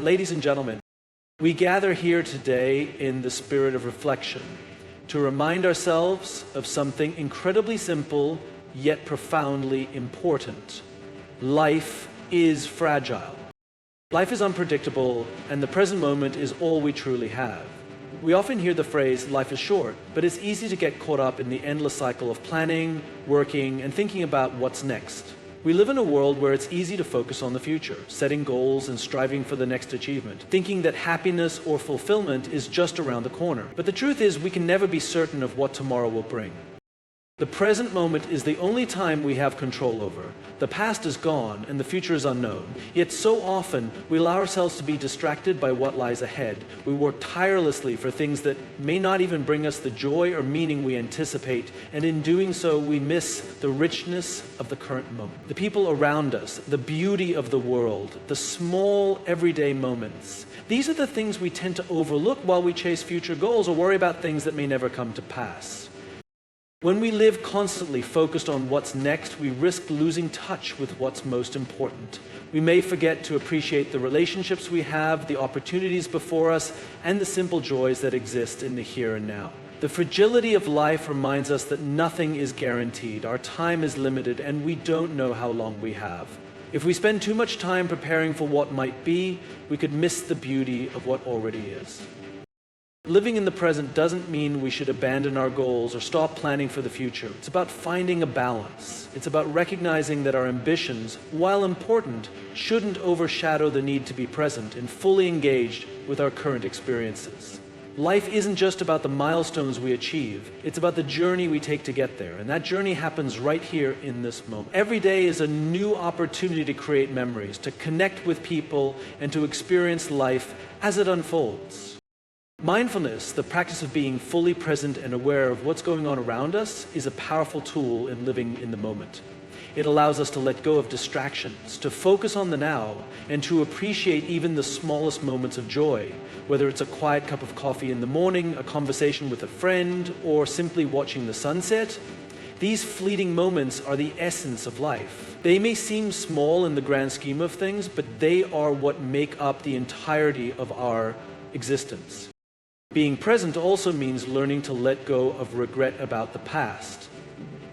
Ladies and gentlemen, we gather here today in the spirit of reflection to remind ourselves of something incredibly simple yet profoundly important. Life is fragile. Life is unpredictable, and the present moment is all we truly have. We often hear the phrase, life is short, but it's easy to get caught up in the endless cycle of planning, working, and thinking about what's next. We live in a world where it's easy to focus on the future, setting goals and striving for the next achievement, thinking that happiness or fulfillment is just around the corner. But the truth is, we can never be certain of what tomorrow will bring. The present moment is the only time we have control over. The past is gone and the future is unknown. Yet so often we allow ourselves to be distracted by what lies ahead. We work tirelessly for things that may not even bring us the joy or meaning we anticipate, and in doing so we miss the richness of the current moment. The people around us, the beauty of the world, the small everyday moments. These are the things we tend to overlook while we chase future goals or worry about things that may never come to pass. When we live constantly focused on what's next, we risk losing touch with what's most important. We may forget to appreciate the relationships we have, the opportunities before us, and the simple joys that exist in the here and now. The fragility of life reminds us that nothing is guaranteed, our time is limited, and we don't know how long we have. If we spend too much time preparing for what might be, we could miss the beauty of what already is. Living in the present doesn't mean we should abandon our goals or stop planning for the future. It's about finding a balance. It's about recognizing that our ambitions, while important, shouldn't overshadow the need to be present and fully engaged with our current experiences. Life isn't just about the milestones we achieve. It's about the journey we take to get there, and that journey happens right here in this moment. Every day is a new opportunity to create memories, to connect with people, and to experience life as it unfolds. Mindfulness, the practice of being fully present and aware of what's going on around us, is a powerful tool in living in the moment. It allows us to let go of distractions, to focus on the now, and to appreciate even the smallest moments of joy, whether it's a quiet cup of coffee in the morning, a conversation with a friend, or simply watching the sunset. These fleeting moments are the essence of life. They may seem small in the grand scheme of things, but they are what make up the entirety of our existence. Being present also means learning to let go of regret about the past.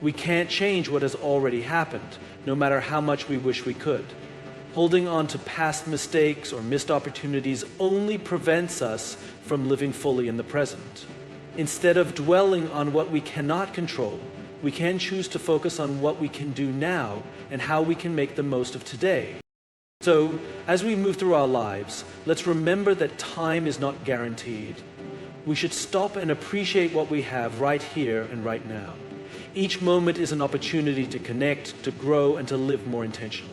We can't change what has already happened, no matter how much we wish we could. Holding on to past mistakes or missed opportunities only prevents us from living fully in the present. Instead of dwelling on what we cannot control, we can choose to focus on what we can do now and how we can make the most of today. So, as we move through our lives, let's remember that time is not guaranteed. We should stop and appreciate what we have right here and right now. Each moment is an opportunity to connect, to grow, and to live more intentionally.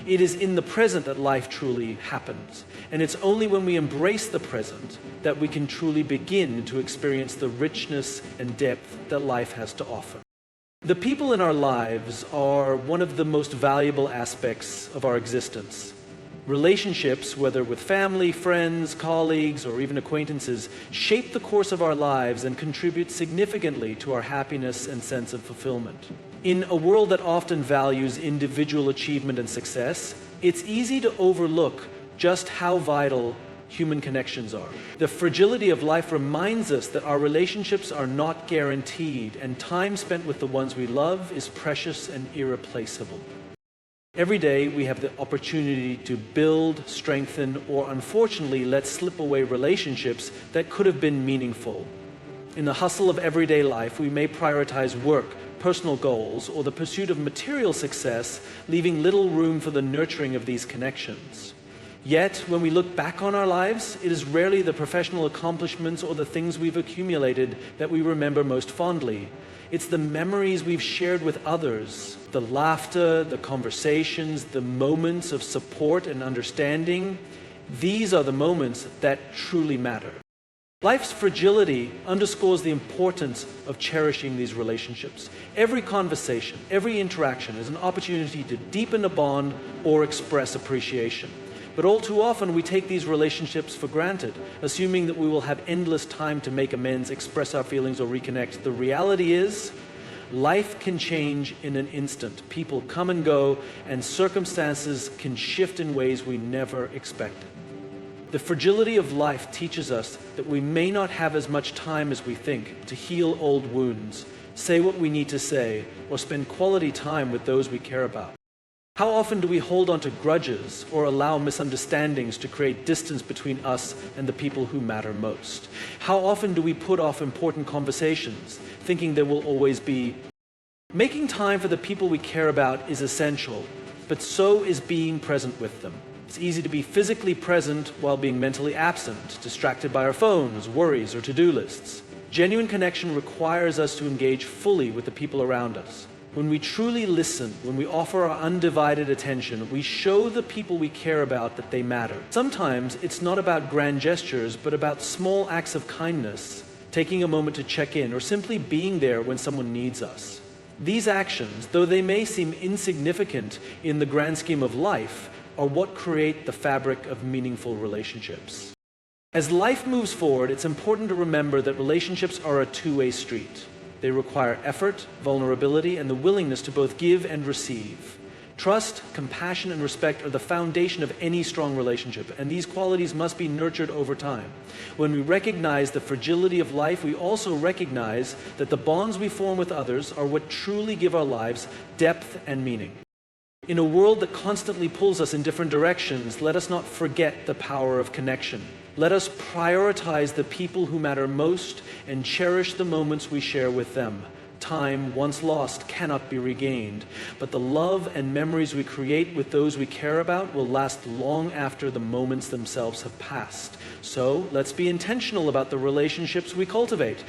It is in the present that life truly happens, and it's only when we embrace the present that we can truly begin to experience the richness and depth that life has to offer. The people in our lives are one of the most valuable aspects of our existence. Relationships, whether with family, friends, colleagues, or even acquaintances, shape the course of our lives and contribute significantly to our happiness and sense of fulfillment. In a world that often values individual achievement and success, it's easy to overlook just how vital human connections are. The fragility of life reminds us that our relationships are not guaranteed, and time spent with the ones we love is precious and irreplaceable. Every day we have the opportunity to build, strengthen, or unfortunately let slip away relationships that could have been meaningful. In the hustle of everyday life, we may prioritize work, personal goals, or the pursuit of material success, leaving little room for the nurturing of these connections. Yet, when we look back on our lives, it is rarely the professional accomplishments or the things we've accumulated that we remember most fondly. It's the memories we've shared with others, the laughter, the conversations, the moments of support and understanding. These are the moments that truly matter. Life's fragility underscores the importance of cherishing these relationships. Every conversation, every interaction is an opportunity to deepen a bond or express appreciation. But all too often we take these relationships for granted, assuming that we will have endless time to make amends, express our feelings, or reconnect. The reality is, life can change in an instant. People come and go, and circumstances can shift in ways we never expected. The fragility of life teaches us that we may not have as much time as we think to heal old wounds, say what we need to say, or spend quality time with those we care about. How often do we hold on to grudges or allow misunderstandings to create distance between us and the people who matter most? How often do we put off important conversations, thinking there will always be? Making time for the people we care about is essential, but so is being present with them. It's easy to be physically present while being mentally absent, distracted by our phones, worries, or to-do lists. Genuine connection requires us to engage fully with the people around us. When we truly listen, when we offer our undivided attention, we show the people we care about that they matter. Sometimes it's not about grand gestures, but about small acts of kindness, taking a moment to check in, or simply being there when someone needs us. These actions, though they may seem insignificant in the grand scheme of life, are what create the fabric of meaningful relationships. As life moves forward, it's important to remember that relationships are a two-way street. They require effort, vulnerability, and the willingness to both give and receive. Trust, compassion, and respect are the foundation of any strong relationship, and these qualities must be nurtured over time. When we recognize the fragility of life, we also recognize that the bonds we form with others are what truly give our lives depth and meaning. In a world that constantly pulls us in different directions, let us not forget the power of connection. Let us prioritize the people who matter most and cherish the moments we share with them. Time, once lost, cannot be regained, but the love and memories we create with those we care about will last long after the moments themselves have passed. So, let's be intentional about the relationships we cultivate.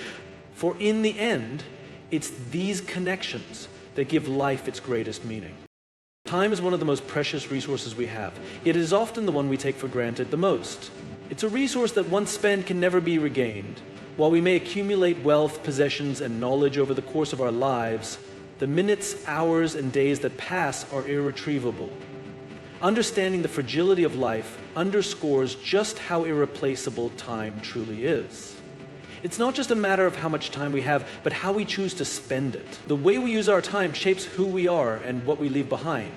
For in the end, it's these connections that give life its greatest meaning. Time is one of the most precious resources we have, yet it is often the one we take for granted the most. It's a resource that once spent can never be regained. While we may accumulate wealth, possessions, and knowledge over the course of our lives, the minutes, hours, and days that pass are irretrievable. Understanding the fragility of life underscores just how irreplaceable time truly is. It's not just a matter of how much time we have, but how we choose to spend it. The way we use our time shapes who we are and what we leave behind.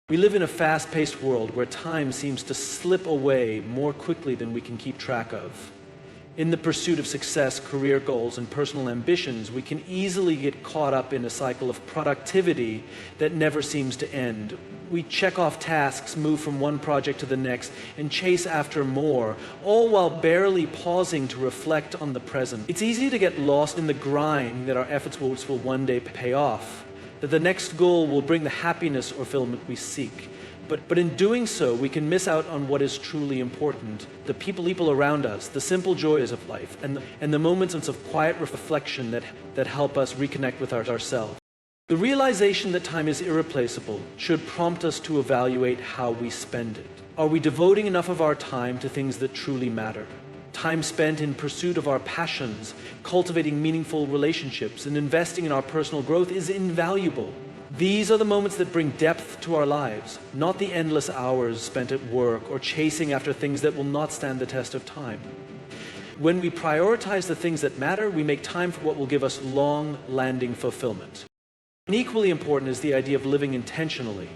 We live in a fast-paced world where time seems to slip away more quickly than we can keep track of. In the pursuit of success, career goals, and personal ambitions, we can easily get caught up in a cycle of productivity that never seems to end. We check off tasks, move from one project to the next, and chase after more, all while barely pausing to reflect on the present. It's easy to get lost in the grind that our efforts will one day pay off, that the next goal will bring the happiness or fulfillment we seek. But in doing so, we can miss out on what is truly important, the people around us, the simple joys of life, and the moments of quiet reflection that help us reconnect with ourselves. The realization that time is irreplaceable should prompt us to evaluate how we spend it. Are we devoting enough of our time to things that truly matter? Time spent in pursuit of our passions, cultivating meaningful relationships, and investing in our personal growth is invaluable. These are the moments that bring depth to our lives, not the endless hours spent at work or chasing after things that will not stand the test of time. When we prioritize the things that matter, we make time for what will give us long-lasting fulfillment. And equally important is the idea of living intentionally.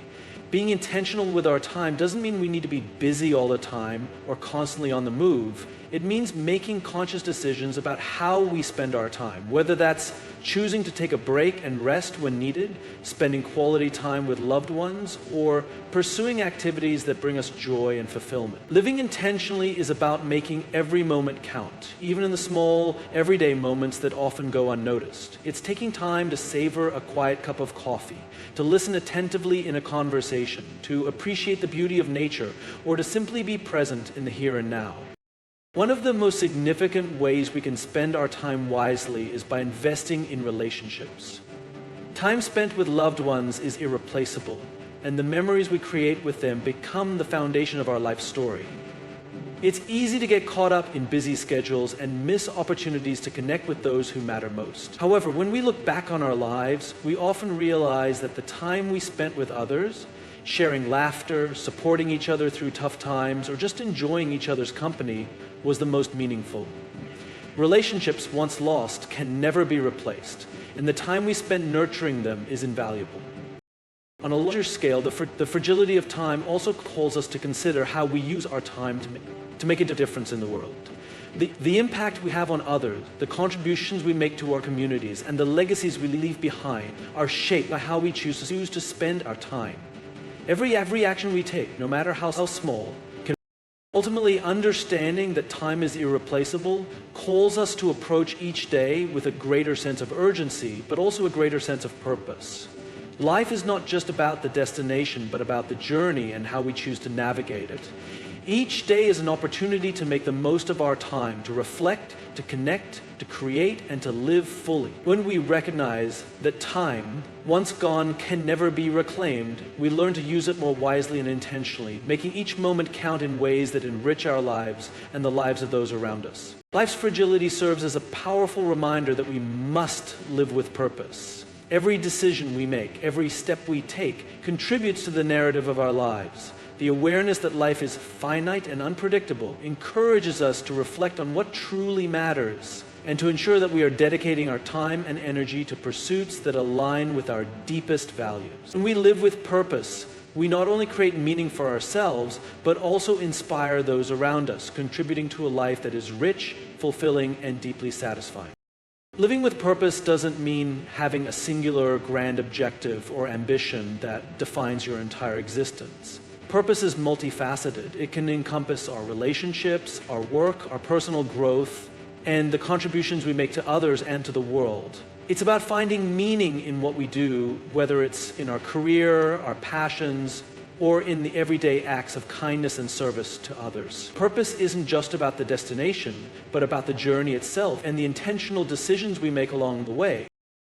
Being intentional with our time doesn't mean we need to be busy all the time or constantly on the move. It means making conscious decisions about how we spend our time, whether that's choosing to take a break and rest when needed, spending quality time with loved ones, or pursuing activities that bring us joy and fulfillment. Living intentionally is about making every moment count, even in the small, everyday moments that often go unnoticed. It's taking time to savor a quiet cup of coffee, to listen attentively in a conversation, to appreciate the beauty of nature, or to simply be present in the here and now. One of the most significant ways we can spend our time wisely is by investing in relationships. Time spent with loved ones is irreplaceable, and the memories we create with them become the foundation of our life story. It's easy to get caught up in busy schedules and miss opportunities to connect with those who matter most. However, when we look back on our lives, we often realize that the time we spent with others, sharing laughter, supporting each other through tough times, or just enjoying each other's company, was the most meaningful. Relationships once lost can never be replaced, and the time we spend nurturing them is invaluable. On a larger scale, the fragility of time also calls us to consider how we use our time to to make a difference in the world. The impact we have on others, the contributions we make to our communities, and the legacies we leave behind are shaped by how we choose to spend our time. Every action we take, no matter how small, can ultimately understanding that time is irreplaceable calls us to approach each day with a greater sense of urgency, but also a greater sense of purpose. Life is not just about the destination, but about the journey and how we choose to navigate it. Each day is an opportunity to make the most of our time, to reflect, to connect, to create, and to live fully. When we recognize that time, once gone, can never be reclaimed, we learn to use it more wisely and intentionally, making each moment count in ways that enrich our lives and the lives of those around us. Life's fragility serves as a powerful reminder that we must live with purpose. Every decision we make, every step we take, contributes to the narrative of our lives. The awareness that life is finite and unpredictable encourages us to reflect on what truly matters and to ensure that we are dedicating our time and energy to pursuits that align with our deepest values. When we live with purpose, we not only create meaning for ourselves, but also inspire those around us, contributing to a life that is rich, fulfilling, and deeply satisfying. Living with purpose doesn't mean having a singular grand objective or ambition that defines your entire existence. Purpose is multifaceted. It can encompass our relationships, our work, our personal growth, and the contributions we make to others and to the world. It's about finding meaning in what we do, whether it's in our career, our passions, or in the everyday acts of kindness and service to others. Purpose isn't just about the destination, but about the journey itself and the intentional decisions we make along the way.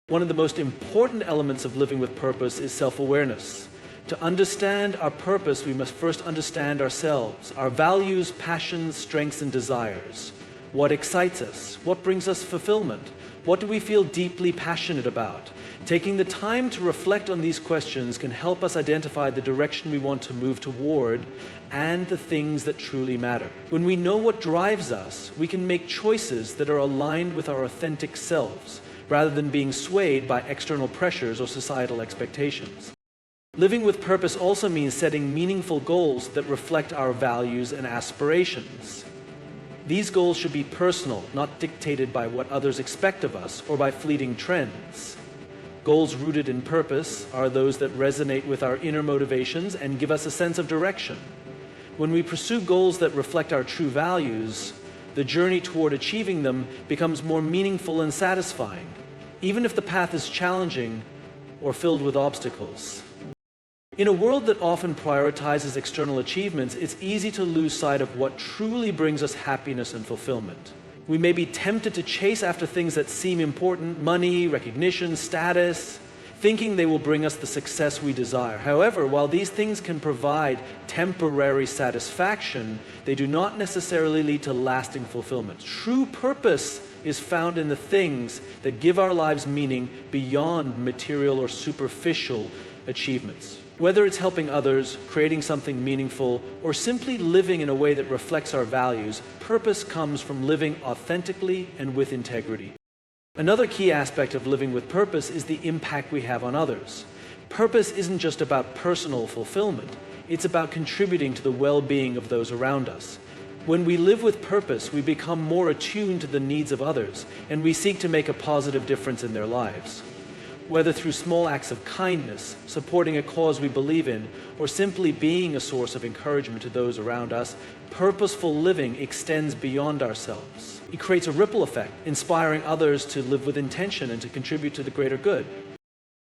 One of the most important elements of living with purpose is self-awareness. To understand our purpose, we must first understand ourselves, our values, passions, strengths, and desires. What excites us? What brings us fulfillment? What do we feel deeply passionate about? Taking the time to reflect on these questions can help us identify the direction we want to move toward and the things that truly matter. When we know what drives us, we can make choices that are aligned with our authentic selves, rather than being swayed by external pressures or societal expectations. Living with purpose also means setting meaningful goals that reflect our values and aspirations. These goals should be personal, not dictated by what others expect of us or by fleeting trends. Goals rooted in purpose are those that resonate with our inner motivations and give us a sense of direction. When we pursue goals that reflect our true values, the journey toward achieving them becomes more meaningful and satisfying, even if the path is challenging or filled with obstacles. In a world that often prioritizes external achievements, it's easy to lose sight of what truly brings us happiness and fulfillment. We may be tempted to chase after things that seem important, money, recognition, status, thinking they will bring us the success we desire. However, while these things can provide temporary satisfaction, they do not necessarily lead to lasting fulfillment. True purpose is found in the things that give our lives meaning beyond material or superficial achievements. Whether it's helping others, creating something meaningful, or simply living in a way that reflects our values, purpose comes from living authentically and with integrity. Another key aspect of living with purpose is the impact we have on others. Purpose isn't just about personal fulfillment, it's about contributing to the well-being of those around us. When we live with purpose, we become more attuned to the needs of others, and we seek to make a positive difference in their lives. Whether through small acts of kindness, supporting a cause we believe in, or simply being a source of encouragement to those around us, purposeful living extends beyond ourselves. It creates a ripple effect, inspiring others to live with intention and to contribute to the greater good.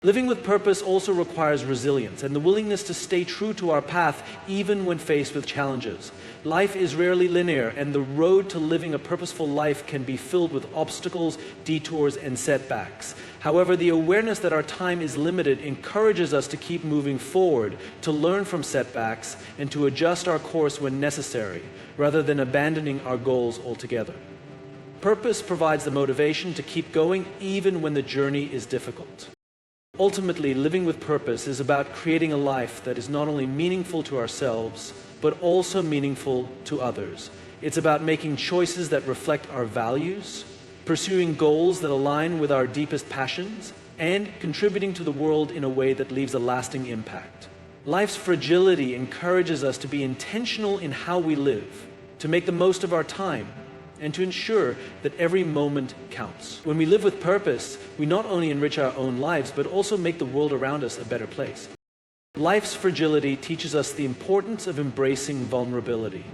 Living with purpose also requires resilience and the willingness to stay true to our path even when faced with challenges. Life is rarely linear, and the road to living a purposeful life can be filled with obstacles, detours, and setbacks. However, the awareness that our time is limited encourages us to keep moving forward, to learn from setbacks, and to adjust our course when necessary, rather than abandoning our goals altogether. Purpose provides the motivation to keep going even when the journey is difficult. Ultimately, living with purpose is about creating a life that is not only meaningful to ourselves, but also meaningful to others. It's about making choices that reflect our values, pursuing goals that align with our deepest passions, and contributing to the world in a way that leaves a lasting impact. Life's fragility encourages us to be intentional in how we live, to make the most of our time, and to ensure that every moment counts. When we live with purpose, we not only enrich our own lives, but also make the world around us a better place. Life's fragility teaches us the importance of embracing vulnerability.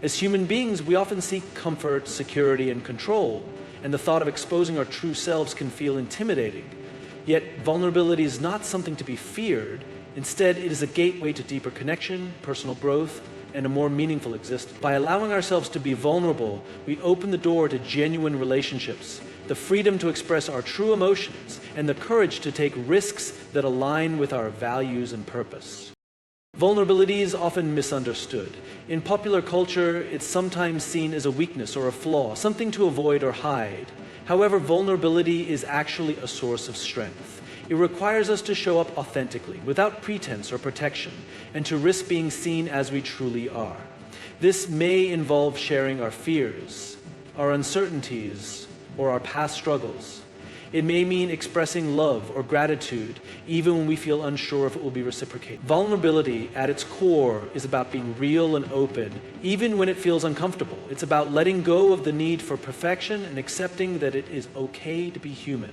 As human beings, we often seek comfort, security, and control, and the thought of exposing our true selves can feel intimidating. Yet, vulnerability is not something to be feared. Instead, it is a gateway to deeper connection, personal growth, and a more meaningful existence. By allowing ourselves to be vulnerable, we open the door to genuine relationships, the freedom to express our true emotions, and the courage to take risks that align with our values and purpose. Vulnerability is often misunderstood. In popular culture, it's sometimes seen as a weakness or a flaw, something to avoid or hide. However, vulnerability is actually a source of strength. It requires us to show up authentically, without pretense or protection, and to risk being seen as we truly are. This may involve sharing our fears, our uncertainties, or our past struggles. It may mean expressing love or gratitude, even when we feel unsure if it will be reciprocated. Vulnerability, at its core, is about being real and open, even when it feels uncomfortable. It's about letting go of the need for perfection and accepting that it is okay to be human.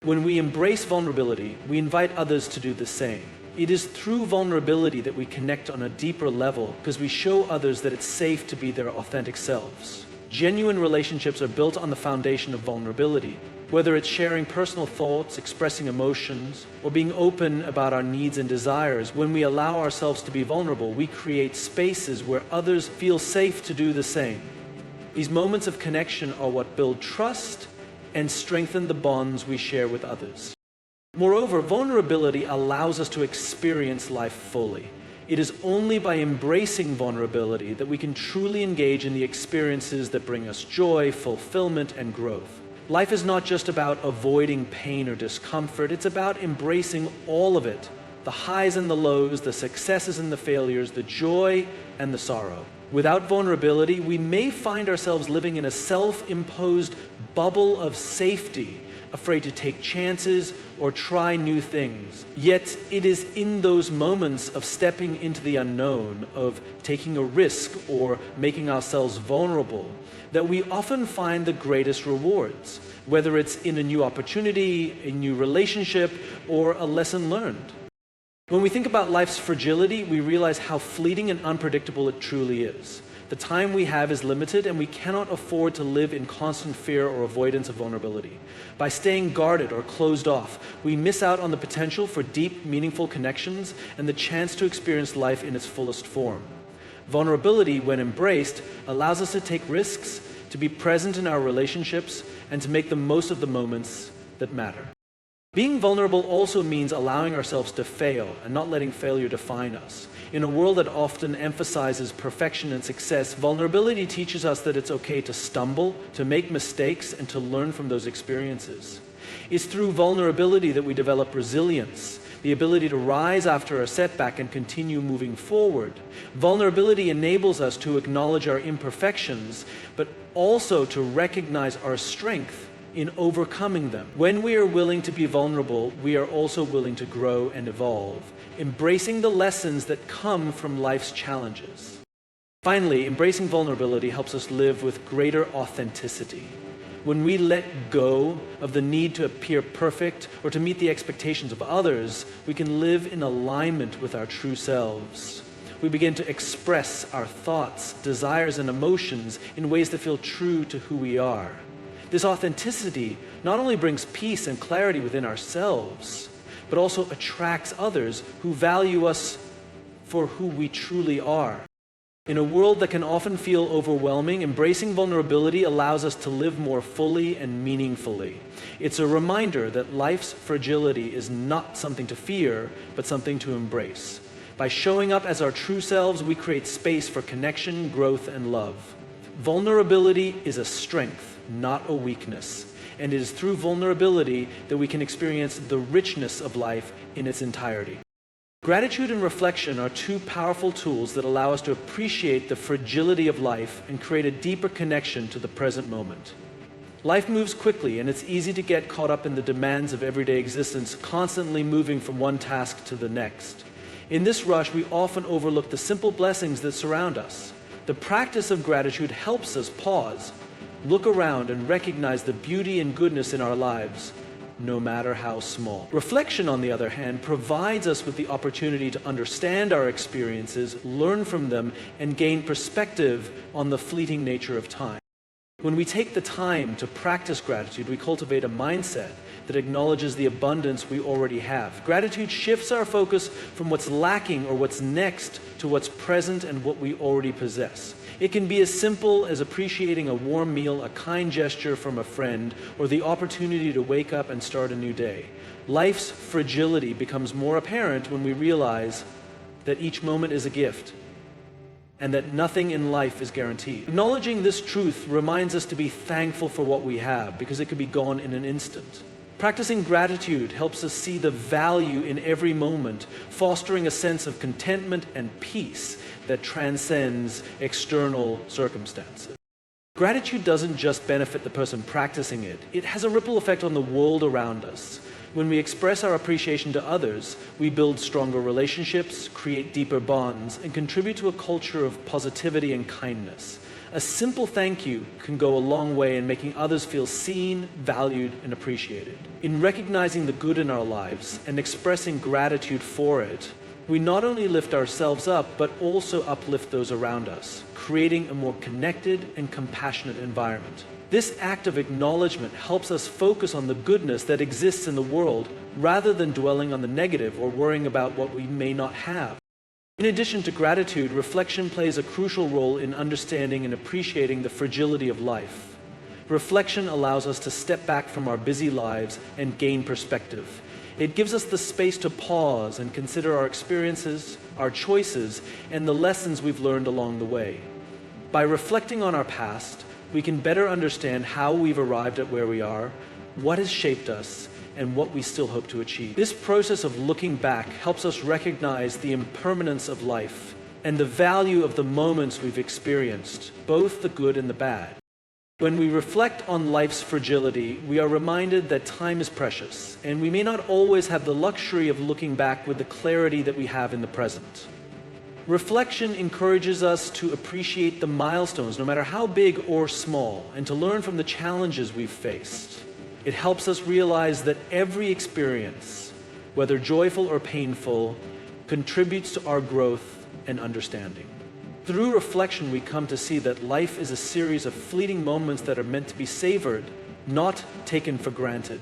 When we embrace vulnerability, we invite others to do the same. It is through vulnerability that we connect on a deeper level, because we show others that it's safe to be their authentic selves. Genuine relationships are built on the foundation of vulnerability. Whether it's sharing personal thoughts, expressing emotions, or being open about our needs and desires, when we allow ourselves to be vulnerable, we create spaces where others feel safe to do the same. These moments of connection are what build trust and strengthen the bonds we share with others. Moreover, vulnerability allows us to experience life fully. It is only by embracing vulnerability that we can truly engage in the experiences that bring us joy, fulfillment, and growth. Life is not just about avoiding pain or discomfort, it's about embracing all of it. The highs and the lows, the successes and the failures, the joy and the sorrow. Without vulnerability, we may find ourselves living in a self-imposed bubble of safety, afraid to take chances or try new things. Yet it is in those moments of stepping into the unknown, of taking a risk or making ourselves vulnerable, that we often find the greatest rewards, whether it's in a new opportunity, a new relationship, or a lesson learned. When we think about life's fragility, we realize how fleeting and unpredictable it truly is. The time we have is limited, and we cannot afford to live in constant fear or avoidance of vulnerability. By staying guarded or closed off, we miss out on the potential for deep, meaningful connections and the chance to experience life in its fullest form. Vulnerability, when embraced, allows us to take risks, to be present in our relationships, and to make the most of the moments that matter. Being vulnerable also means allowing ourselves to fail and not letting failure define us. In a world that often emphasizes perfection and success, vulnerability teaches us that it's okay to stumble, to make mistakes, and to learn from those experiences. It's through vulnerability that we develop resilience, the ability to rise after a setback and continue moving forward. Vulnerability enables us to acknowledge our imperfections, but also to recognize our strength in overcoming them. When we are willing to be vulnerable, we are also willing to grow and evolve, embracing the lessons that come from life's challenges. Finally, embracing vulnerability helps us live with greater authenticity. When we let go of the need to appear perfect or to meet the expectations of others, we can live in alignment with our true selves. We begin to express our thoughts, desires, and emotions in ways that feel true to who we are. This authenticity not only brings peace and clarity within ourselves, but also attracts others who value us for who we truly are. In a world that can often feel overwhelming, embracing vulnerability allows us to live more fully and meaningfully. It's a reminder that life's fragility is not something to fear, but something to embrace. By showing up as our true selves, we create space for connection, growth, and love. Vulnerability is a strength, not a weakness. And it is through vulnerability that we can experience the richness of life in its entirety. Gratitude and reflection are two powerful tools that allow us to appreciate the fragility of life and create a deeper connection to the present moment. Life moves quickly, and it's easy to get caught up in the demands of everyday existence, constantly moving from one task to the next. In this rush, we often overlook the simple blessings that surround us. The practice of gratitude helps us pause, look around, and recognize the beauty and goodness in our lives, no matter how small. Reflection, on the other hand, provides us with the opportunity to understand our experiences, learn from them, and gain perspective on the fleeting nature of time. When we take the time to practice gratitude, we cultivate a mindset that acknowledges the abundance we already have. Gratitude shifts our focus from what's lacking or what's next to what's present and what we already possess. It can be as simple as appreciating a warm meal, a kind gesture from a friend, or the opportunity to wake up and start a new day. Life's fragility becomes more apparent when we realize that each moment is a gift and that nothing in life is guaranteed. Acknowledging this truth reminds us to be thankful for what we have, because it could be gone in an instant. Practicing gratitude helps us see the value in every moment, fostering a sense of contentment and peace that transcends external circumstances. Gratitude doesn't just benefit the person practicing it, it has a ripple effect on the world around us. When we express our appreciation to others, we build stronger relationships, create deeper bonds, and contribute to a culture of positivity and kindness. A simple thank you can go a long way in making others feel seen, valued, and appreciated. In recognizing the good in our lives and expressing gratitude for it, we not only lift ourselves up, but also uplift those around us, creating a more connected and compassionate environment. This act of acknowledgement helps us focus on the goodness that exists in the world, rather than dwelling on the negative or worrying about what we may not have. In addition to gratitude, reflection plays a crucial role in understanding and appreciating the fragility of life. Reflection allows us to step back from our busy lives and gain perspective. It gives us the space to pause and consider our experiences, our choices, and the lessons we've learned along the way. By reflecting on our past, we can better understand how we've arrived at where we are, what has shaped us, and what we still hope to achieve. This process of looking back helps us recognize the impermanence of life and the value of the moments we've experienced, both the good and the bad. When we reflect on life's fragility, we are reminded that time is precious, and we may not always have the luxury of looking back with the clarity that we have in the present. Reflection encourages us to appreciate the milestones, no matter how big or small, and to learn from the challenges we've faced. It helps us realize that every experience, whether joyful or painful, contributes to our growth and understanding. Through reflection, we come to see that life is a series of fleeting moments that are meant to be savored, not taken for granted.